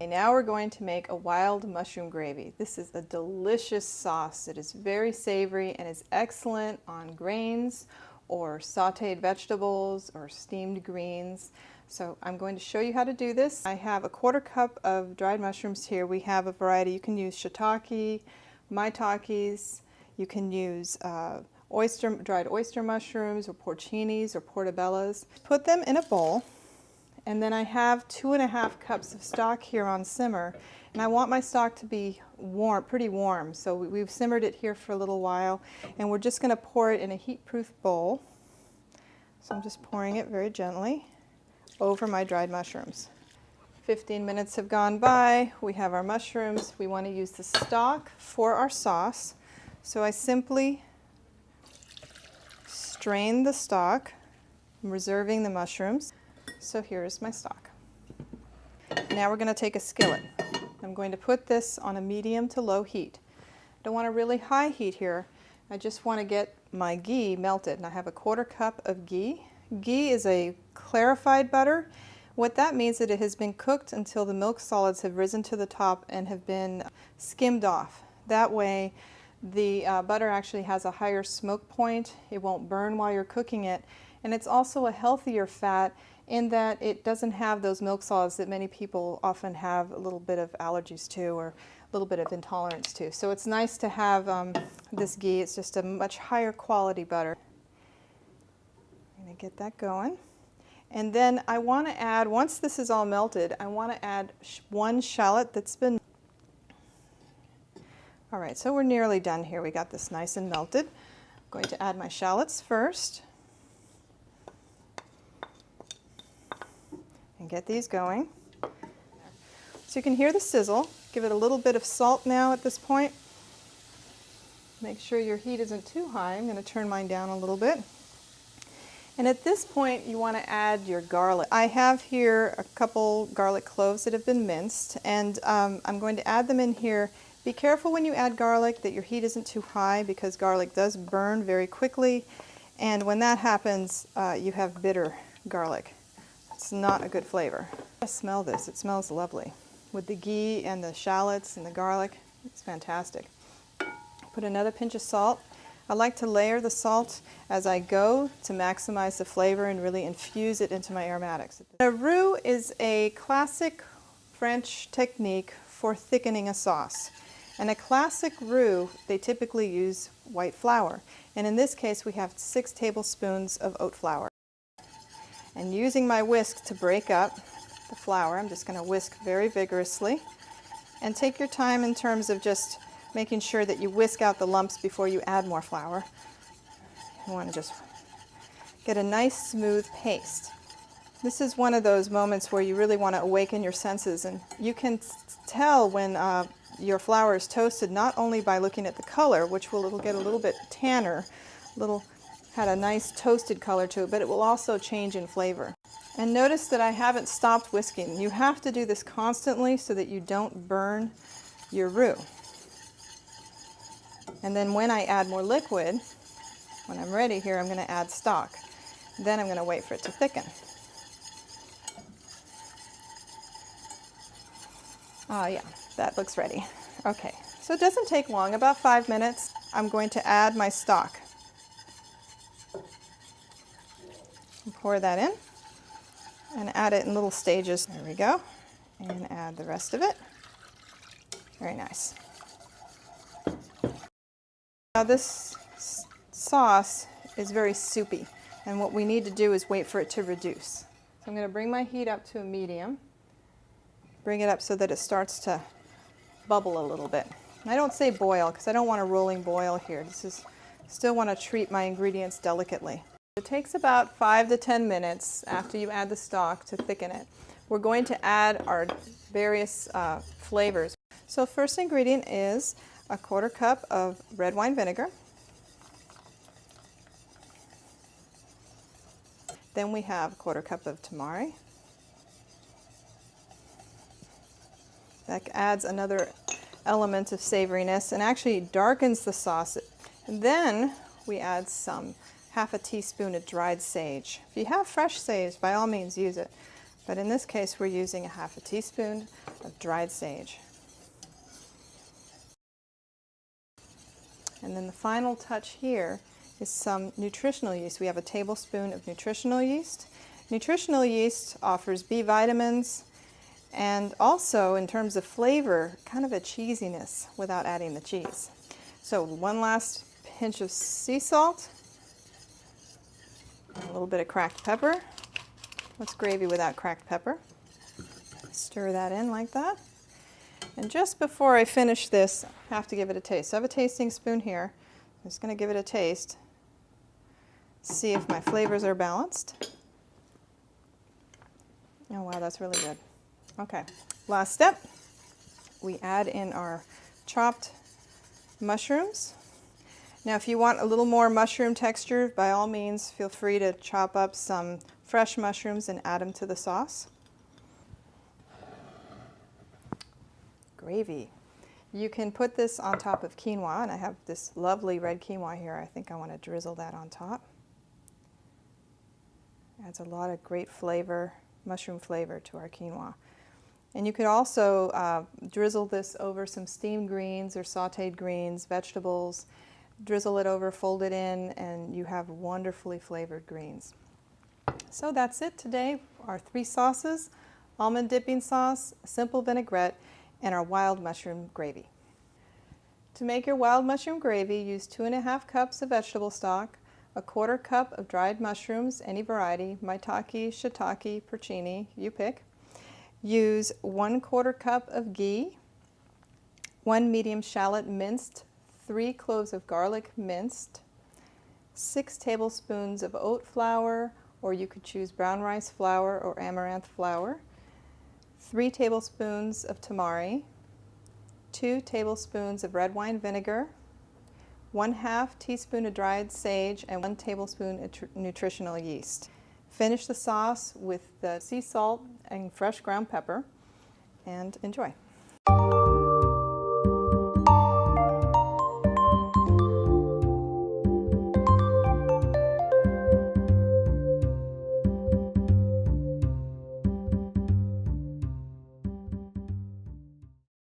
now we're going to make a wild mushroom gravy. This is a delicious sauce. It is very savory and is excellent on grains or sauteed vegetables or steamed greens. So I'm going to show you how to do this. I have a 1/4 cup of dried mushrooms here. We have a variety. You can use shiitake, maitakes, you can use dried oyster mushrooms or porcinis or portobellos. Put them in a bowl, and then I have 2½ cups of stock here on simmer, and I want my stock to be warm, pretty warm. So we've simmered it here for a little while, and we're just going to pour it in a heat-proof bowl. So I'm just pouring it very gently over my dried mushrooms. 15 minutes have gone by. We have our mushrooms. We want to use the stock for our sauce. So I simply strain the stock, I'm reserving the mushrooms. So here's my stock. Now we're going to take a skillet. I'm going to put this on a medium to low heat. I don't want a really high heat here. I just want to get my ghee melted. And I have a 1/4 cup of ghee. Ghee is a clarified butter. What that means is that it has been cooked until the milk solids have risen to the top and have been skimmed off. That way the butter actually has a higher smoke point. It won't burn while you're cooking it. And it's also a healthier fat in that it doesn't have those milk solids that many people often have a little bit of allergies to or a little bit of intolerance to. So it's nice to have this ghee. It's just a much higher quality butter. I'm going to get that going. And then I want to add, once this is all melted, I want to add 1 shallot that's been. All right, so we're nearly done here. We got this nice and melted. I'm going to add my shallots first and get these going. So you can hear the sizzle. Give it a little bit of salt now at this point. Make sure your heat isn't too high. I'm going to turn mine down a little bit. And at this point, you want to add your garlic. I have here a couple garlic cloves that have been minced, and I'm going to add them in here. Be careful when you add garlic that your heat isn't too high, because garlic does burn very quickly, and when that happens, you have bitter garlic. It's not a good flavor. I smell this. It smells lovely. With the ghee and the shallots and the garlic, it's fantastic. Put another pinch of salt. I like to layer the salt as I go to maximize the flavor and really infuse it into my aromatics. A roux is a classic French technique for thickening a sauce. And a classic roux, they typically use white flour. And in this case, we have 6 tablespoons of oat flour. And using my whisk to break up the flour, I'm just going to whisk very vigorously. And take your time in terms of just making sure that you whisk out the lumps before you add more flour. You want to just get a nice smooth paste. This is one of those moments where you really want to awaken your senses, and you can tell when your flour is toasted not only by looking at the color, which it'll get a little bit tanner, had a nice toasted color to it, but it will also change in flavor. And notice that I haven't stopped whisking. You have to do this constantly so that you don't burn your roux. And then when I add more liquid, when I'm ready here, I'm going to add stock. Then I'm going to wait for it to thicken. Yeah, that looks ready. Okay, so it doesn't take long, about 5 minutes. I'm going to add my stock. Pour that in and add it in little stages. There we go. And add the rest of it. Very nice. Now this sauce is very soupy, and what we need to do is wait for it to reduce. So I'm going to bring my heat up to a medium. Bring it up so that it starts to bubble a little bit. I don't say boil because I don't want a rolling boil here. Still want to treat my ingredients delicately. It takes about 5 to 10 minutes after you add the stock to thicken it. We're going to add our various flavors. So first ingredient is a 1/4 cup of red wine vinegar. Then we have a 1/4 cup of tamari. That adds another element of savoriness and actually darkens the sauce. And then we add some 1/2 teaspoon of dried sage. If you have fresh sage, by all means use it. But in this case, we're using a half a teaspoon of dried sage. And then the final touch here is some nutritional yeast. We have a tablespoon of nutritional yeast. Nutritional yeast offers B vitamins and also, in terms of flavor, kind of a cheesiness without adding the cheese. So one last pinch of sea salt, and a little bit of cracked pepper. What's gravy without cracked pepper? Stir that in like that. And just before I finish this, I have to give it a taste. So I have a tasting spoon here. I'm just going to give it a taste, see if my flavors are balanced. Oh wow, that's really good. Okay, last step. We add in our chopped mushrooms. Now if you want a little more mushroom texture, by all means feel free to chop up some fresh mushrooms and add them to the sauce. Gravy. You can put this on top of quinoa, and I have this lovely red quinoa here. I think I want to drizzle that on top. Adds a lot of great flavor, mushroom flavor to our quinoa. And you could also drizzle this over some steamed greens or sauteed greens, vegetables. Drizzle it over, fold it in, and you have wonderfully flavored greens. So that's it today. Our 3 sauces: almond dipping sauce, simple vinaigrette, and our wild mushroom gravy. To make your wild mushroom gravy, use 2½ cups of vegetable stock, a 1/4 cup of dried mushrooms, any variety, maitake, shiitake, porcini, you pick. Use 1/4 cup of ghee, 1 medium shallot minced, 3 cloves of garlic minced, 6 tablespoons of oat flour, or you could choose brown rice flour or amaranth flour, 3 tablespoons of tamari, 2 tablespoons of red wine vinegar, 1/2 teaspoon of dried sage, and 1 tablespoon of nutritional yeast. Finish the sauce with the sea salt and fresh ground pepper, and enjoy.